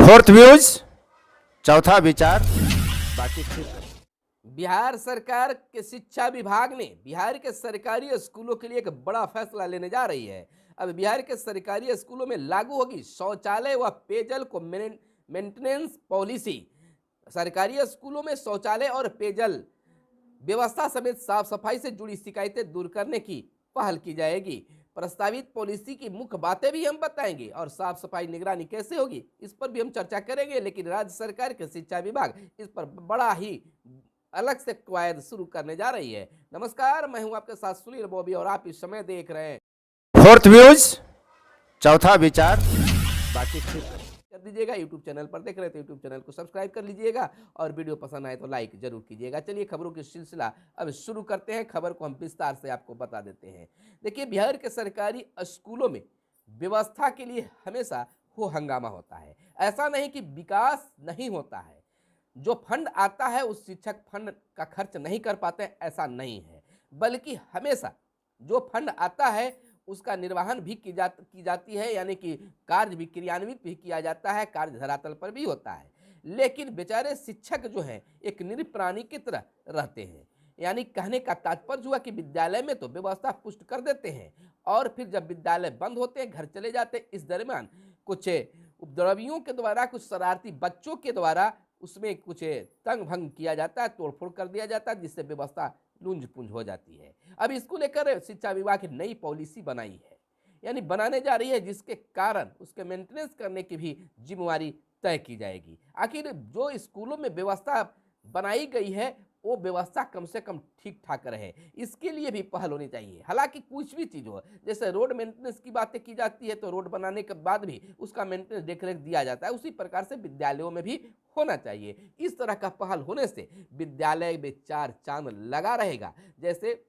Fourth views, चौथा विचार, बाकी ठीक। बिहार सरकार के शिक्षा विभाग ने बिहार के सरकारी स्कूलों के लिए एक बड़ा फैसला लेने जा रही है। अब बिहार के सरकारी स्कूलों में लागू होगी शौचालय व पेयजल को मेंटेनेंस पॉलिसी। सरकारी स्कूलों में शौचालय और पेयजल व्यवस्था समेत साफ सफाई से जुड़ी शिकायतें दूर करने की पहल की जाएगी। प्रस्तावित पॉलिसी की मुख्य बातें भी हम बताएंगे और साफ सफाई निगरानी कैसे होगी इस पर भी हम चर्चा करेंगे। लेकिन राज्य सरकार के शिक्षा विभाग इस पर बड़ा ही अलग से कवायद शुरू करने जा रही है। नमस्कार, मैं हूं आपके साथ सुनील बॉबी और आप इस समय देख रहे हैं फोर्थ व्यूज, चौथा विचार, बाकी ठीक। कर दीजिएगा। यूट्यूब चैनल पर देख रहे हैं तो यूट्यूब चैनल को सब्सक्राइब कर लीजिएगा और वीडियो पसंद आए तो लाइक जरूर कीजिएगा। चलिए खबरों की सिलसिला अब शुरू करते हैं। खबर को हम विस्तार से आपको बता देते हैं। देखिए, बिहार के सरकारी स्कूलों में व्यवस्था के लिए हमेशा हो हंगामा होता है। ऐसा नहीं कि विकास नहीं होता है, जो फंड आता है उस शिक्षक फंड का खर्च नहीं कर पाते, ऐसा नहीं है, बल्कि हमेशा जो फंड आता है उसका निर्वहन भी की जाती है, यानी कि कार्य भी क्रियान्वित भी किया जाता है, कार्य धरातल पर भी होता है। लेकिन बेचारे शिक्षक जो हैं एक निरीह प्राणी की तरह रहते हैं। यानी कहने का तात्पर्य हुआ कि विद्यालय में तो व्यवस्था पुष्ट कर देते हैं और फिर जब विद्यालय बंद होते हैं, घर चले जाते हैं, इस दरमियान कुछ उपद्रवियों के द्वारा, कुछ शरारती बच्चों के द्वारा उसमें कुछ तंग भंग किया जाता है, तोड़फोड़ कर दिया जाता है, जिससे व्यवस्था लूंज पुंज हो जाती है। अब इसको लेकर शिक्षा विभाग की नई पॉलिसी बनाई है, यानी बनाने जा रही है, जिसके कारण उसके मेंटेनेंस करने की भी जिम्मेवारी तय की जाएगी। आखिर जो स्कूलों में व्यवस्था बनाई गई है वो व्यवस्था कम से कम ठीक ठाक रहे, इसके लिए भी पहल होनी चाहिए। हालांकि कुछ भी चीज़ हो, जैसे रोड मेंटेनेंस की बातें की जाती है तो रोड बनाने के बाद भी उसका मेंटेनेंस देखरेख दिया जाता है, उसी प्रकार से विद्यालयों में भी होना चाहिए। इस तरह का पहल होने से विद्यालय में चार चांद लगा रहेगा। जैसे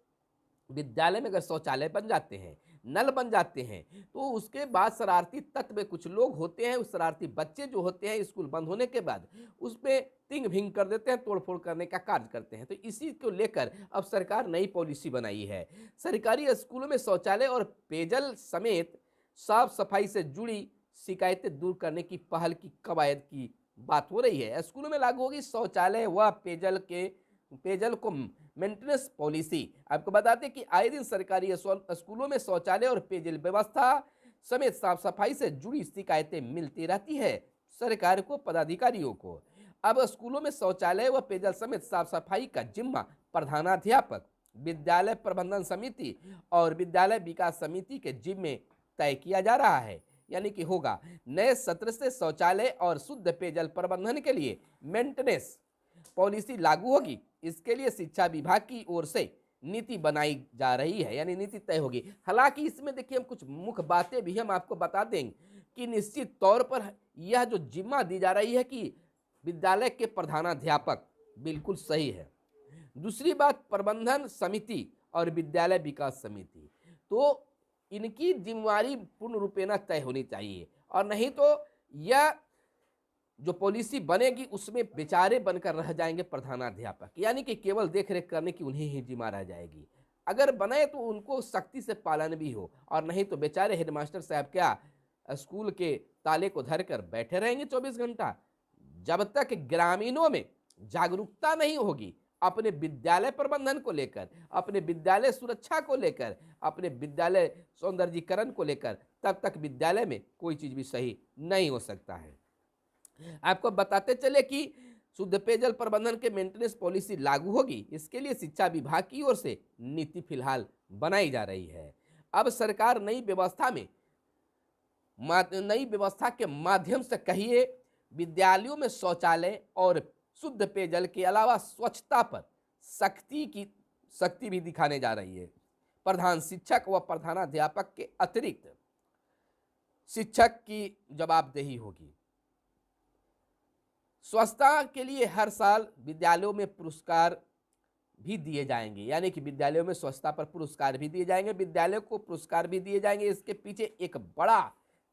विद्यालय में अगर शौचालय बन जाते हैं, नल बन जाते हैं, तो उसके बाद शरारती तत्व में कुछ लोग होते हैं, उस शरारती बच्चे जो होते हैं स्कूल बंद होने के बाद उसमें तिंग भिंग कर देते हैं, तोड़फोड़ करने का कार्य करते हैं। तो इसी को लेकर अब सरकार नई पॉलिसी बनाई है। सरकारी स्कूलों में शौचालय और पेयजल समेत साफ सफाई से जुड़ी शिकायतें दूर करने की पहल की कवायद की बात हो रही है। स्कूलों में लागू होगी शौचालय व पेयजल को मेंटेनेंस पॉलिसी। आपको बताते हैं कि आए दिन सरकारी स्कूलों में शौचालय और पेयजल व्यवस्था समेत साफ सफाई से जुड़ी शिकायतें मिलती रहती है सरकार को, पदाधिकारियों को। अब स्कूलों में शौचालय व पेयजल समेत साफ सफाई का जिम्मा प्रधानाध्यापक, विद्यालय प्रबंधन समिति और विद्यालय विकास समिति के जिम्मे तय किया जा रहा है। यानी कि होगा नए सत्र से शौचालय और शुद्ध पेयजल प्रबंधन के लिए मेंटेनेंस पॉलिसी लागू होगी। इसके लिए शिक्षा विभाग की ओर से नीति बनाई जा रही है, यानी नीति तय होगी। हालांकि इसमें देखिए हम कुछ मुख्य बातें भी हम आपको बता देंगे कि निश्चित तौर पर यह जो जिम्मा दी जा रही है कि विद्यालय के प्रधानाध्यापक, बिल्कुल सही है। दूसरी बात, प्रबंधन समिति और विद्यालय विकास समिति, तो इनकी जिम्मेवारी पूर्ण रूपेण तय होनी चाहिए, और नहीं तो यह जो पॉलिसी बनेगी उसमें बेचारे बनकर रह जाएंगे प्रधानाध्यापक, यानी कि केवल देखरेख करने की उन्हें ही जिम्मा रह जाएगी। अगर बने तो उनको सख्ती से पालन भी हो, और नहीं तो बेचारे हेडमास्टर साहब क्या स्कूल के ताले को धर कर बैठे रहेंगे 24 घंटा। जब तक ग्रामीणों में जागरूकता नहीं होगी अपने विद्यालय प्रबंधन को लेकर, अपने विद्यालय सुरक्षा को लेकर, अपने विद्यालय सौंदर्यीकरण को लेकर, तब तक विद्यालय में कोई चीज़ भी सही नहीं हो सकता है। आपको बताते चले कि शुद्ध पेयजल प्रबंधन के मेंटेनेंस पॉलिसी लागू होगी। इसके लिए शिक्षा विभाग की ओर से नीति फिलहाल बनाई जा रही है। अब सरकार नई व्यवस्था के माध्यम से कहिए विद्यालयों में शौचालय और शुद्ध पेयजल के अलावा स्वच्छता पर सख्ती भी दिखाने जा रही है। प्रधान शिक्षक व प्रधानाध्यापक के अतिरिक्त शिक्षक की जवाबदेही होगी। स्वच्छता के लिए हर साल विद्यालयों में पुरस्कार भी दिए जाएंगे, यानी कि विद्यालयों में स्वच्छता पर पुरस्कार भी दिए जाएंगे, विद्यालयों को पुरस्कार भी दिए जाएंगे। इसके पीछे एक बड़ा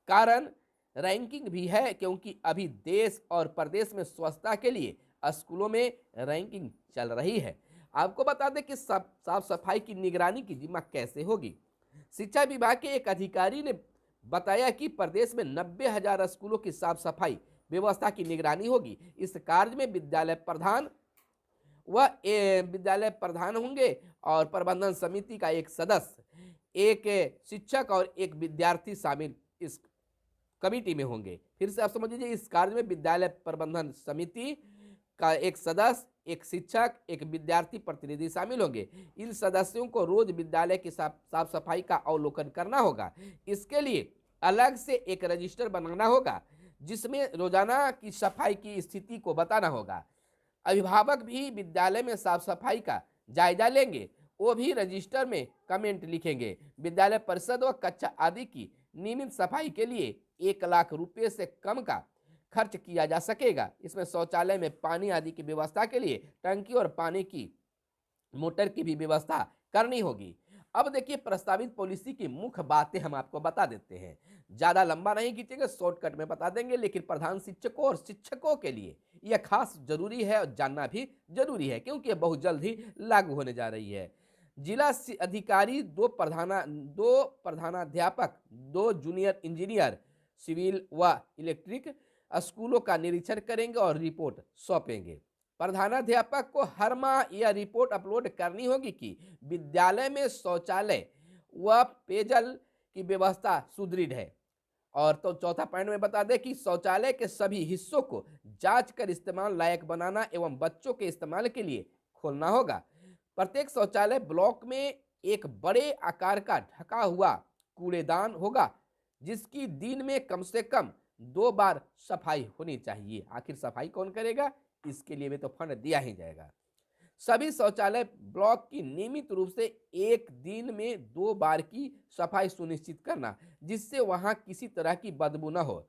कारण रैंकिंग भी है, क्योंकि अभी देश और प्रदेश में स्वच्छता के लिए स्कूलों में रैंकिंग चल रही है। आपको बता दें कि साफ सफाई की निगरानी की जिम्मा कैसे होगी। शिक्षा विभाग के एक अधिकारी ने बताया कि प्रदेश में 90,000 स्कूलों की साफ सफाई व्यवस्था की निगरानी होगी। इस कार्य में विद्यालय प्रधान विद्यालय प्रधान होंगे और प्रबंधन समिति का एक सदस्य, एक शिक्षक और एक विद्यार्थी शामिल इस कमेटी में होंगे। फिर से आप समझ लीजिए, इस कार्य में विद्यालय प्रबंधन समिति का एक सदस्य, एक शिक्षक, एक विद्यार्थी प्रतिनिधि शामिल होंगे। इन सदस्यों को रोज विद्यालय की साफ सफाई का अवलोकन करना होगा। इसके लिए अलग से एक रजिस्टर बनाना होगा जिसमें रोजाना की सफाई की स्थिति को बताना होगा। अभिभावक भी विद्यालय में साफ सफाई का जायजा लेंगे, वो भी रजिस्टर में कमेंट लिखेंगे। विद्यालय परिषद व कक्षा आदि की नियमित सफाई के लिए 1 लाख रुपए से कम का खर्च किया जा सकेगा। इसमें शौचालय में पानी आदि की व्यवस्था के लिए टंकी और पानी की मोटर की भी व्यवस्था करनी होगी। अब देखिए, प्रस्तावित पॉलिसी की मुख्य बातें हम आपको बता देते हैं। ज्यादा लंबा नहीं खींचेंगे, शॉर्टकट में बता देंगे, लेकिन प्रधान शिक्षकों और शिक्षकों के लिए यह खास जरूरी है और जानना भी जरूरी है, क्योंकि यह बहुत जल्द ही लागू होने जा रही है। जिला अधिकारी 2 प्रधानाध्यापक, 2 जूनियर इंजीनियर सिविल व इलेक्ट्रिक स्कूलों का निरीक्षण करेंगे और रिपोर्ट सौंपेंगे। प्रधानाध्यापक को हर माह यह रिपोर्ट अपलोड करनी होगी कि विद्यालय में शौचालय व पेयजल की व्यवस्था सुदृढ़ है। और तो चौथा पॉइंट में बता दें कि शौचालय के सभी हिस्सों को जांच कर इस्तेमाल लायक बनाना एवं बच्चों के इस्तेमाल के लिए खोलना होगा। प्रत्येक शौचालय ब्लॉक में एक बड़े आकार का ढका हुआ कूड़ेदान होगा जिसकी दिन में कम से कम 2 बार सफाई होनी चाहिए। आखिर सफाई कौन करेगा? इसके लिए भी तो फंड दिया ही जाएगा। सभी शौचालय ब्लॉक की नियमित रूप से एक दिन में 2 बार की सफाई सुनिश्चित करना, जिससे वहां किसी तरह की बदबू न हो,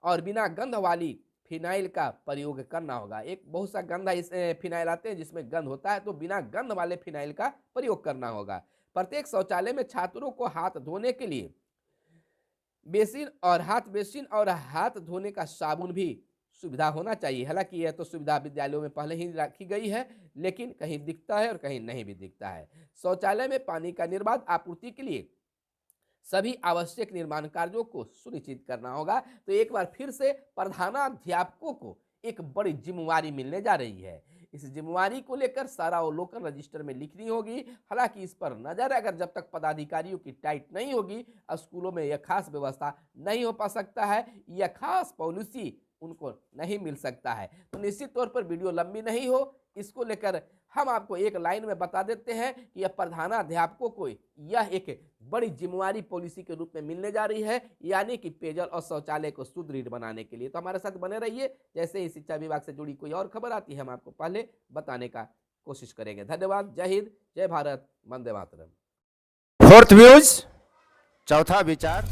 और बिना गंध वाली फिनाइल का प्रयोग करना होगा। एक बहुत सा गंदा इस फिनाइल आते हैं जिसमें गंध होता है, तो बिना गंध वाले फिनाइल का प्रयोग करना होगा। प्रत्येक शौचालय में छात्रों को हाथ धोने के लिए बेसिन और हाथ धोने का साबुन भी सुविधा होना चाहिए। हालांकि यह तो सुविधा विद्यालयों में पहले ही रखी गई है, लेकिन कहीं दिखता है और कहीं नहीं भी दिखता है। शौचालय में पानी का निर्बाध आपूर्ति के लिए सभी आवश्यक निर्माण कार्यों को सुनिश्चित करना होगा। तो एक बार फिर से प्रधानाध्यापकों को एक बड़ी जिम्मेवारी मिलने जा रही है। इस जिम्मेवारी को लेकर सारा अवलोकन रजिस्टर में लिखनी होगी। हालांकि इस पर नजर अगर जब तक पदाधिकारियों की टाइट नहीं होगी, स्कूलों में यह खास व्यवस्था नहीं हो पा सकता है, यह खास पॉलिसी उनको नहीं मिल सकता है। तो निश्चित तौर पर वीडियो लंबी नहीं हो, इसको लेकर हम आपको एक लाइन में बता देते हैं कि यह प्रधानाध्यापकों को यह एक बड़ी जिम्मेवारी पॉलिसी के रूप में मिलने जा रही है, यानी कि पेयजल और शौचालय को सुदृढ़ बनाने के लिए। तो हमारे साथ बने रहिए। जैसे ही शिक्षा विभाग से जुड़ी कोई और खबर आती है, हम आपको पहले बताने का कोशिश करेंगे। धन्यवाद। जय हिंद, जय भारत, वंदे मातरम। 4th व्यूज, चौथा विचार।